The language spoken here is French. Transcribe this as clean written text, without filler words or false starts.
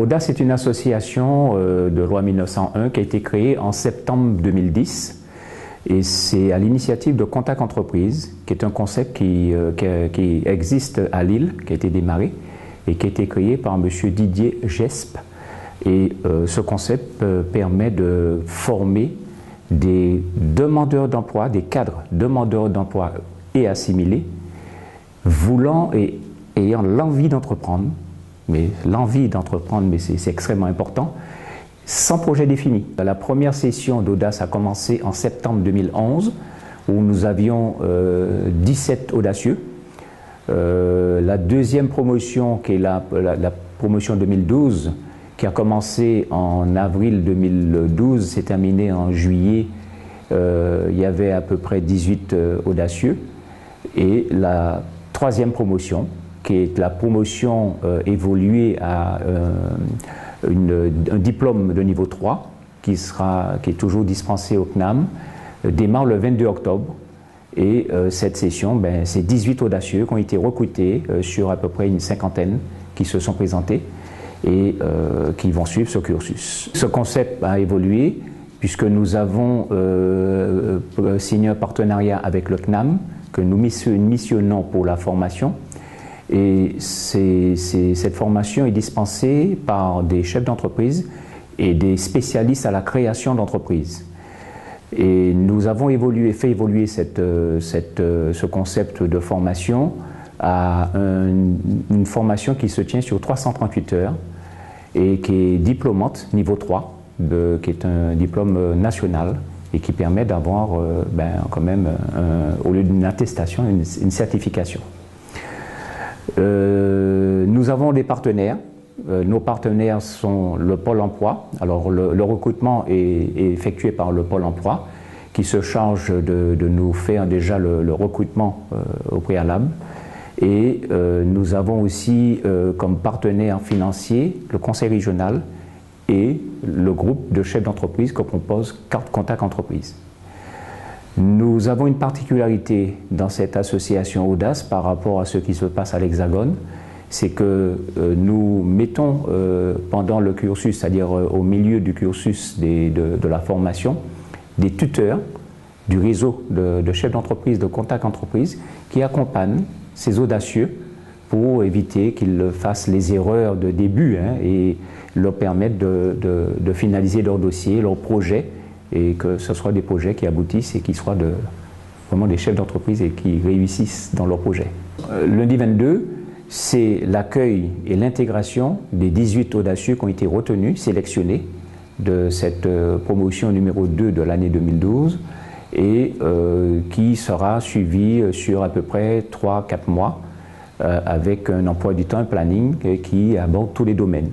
Audace est une association de loi 1901 qui a été créée en septembre 2010 et c'est à l'initiative de Contact Entreprise, qui est un concept qui existe à Lille, qui a été démarré et qui a été créé par M. Didier Gesp. Et ce concept permet de former des demandeurs d'emploi, des cadres demandeurs d'emploi et assimilés, voulant et ayant l'envie d'entreprendre, mais c'est extrêmement important, sans projet défini. La première session d'Audace a commencé en septembre 2011, où nous avions 17 audacieux. La deuxième promotion, qui est la promotion 2012, qui a commencé en avril 2012, s'est terminée en juillet. Il y avait à peu près 18 audacieux. Et la troisième promotion, qui est la promotion évoluée à un diplôme de niveau 3, qui est toujours dispensé au CNAM, démarre le 22 octobre. Et cette session, c'est 18 audacieux qui ont été recrutés sur à peu près une cinquantaine qui se sont présentés et qui vont suivre ce cursus. Ce concept a évolué puisque nous avons signé un partenariat avec le CNAM que nous missionnons pour la formation. Et cette formation est dispensée par des chefs d'entreprise et des spécialistes à la création d'entreprises. Et nous avons fait évoluer ce concept de formation à une formation qui se tient sur 338 heures et qui est diplômante niveau 3, qui est un diplôme national et qui permet d'avoir quand même, au lieu d'une attestation, une certification. Nous avons des partenaires. Nos partenaires sont le Pôle emploi. Alors le recrutement est effectué par le Pôle emploi qui se charge de nous faire déjà le recrutement au préalable. Et nous avons aussi comme partenaire financier le Conseil régional et le groupe de chefs d'entreprise que compose Contact Entreprise. Nous avons une particularité dans cette association Audace par rapport à ce qui se passe à l'Hexagone, c'est que nous mettons pendant le cursus, c'est-à-dire au milieu du cursus de la formation, des tuteurs du réseau de chefs d'entreprise, de Contact Entreprise, qui accompagnent ces audacieux pour éviter qu'ils fassent les erreurs de début et leur permettre de finaliser leur dossier, leur projet, et que ce soit des projets qui aboutissent et qui soient vraiment des chefs d'entreprise et qui réussissent dans leur projet. Lundi 22, c'est l'accueil et l'intégration des 18 audacieux qui ont été retenus, sélectionnés de cette promotion numéro 2 de l'année 2012 et qui sera suivi sur à peu près 3-4 mois avec un emploi du temps, un planning qui aborde tous les domaines.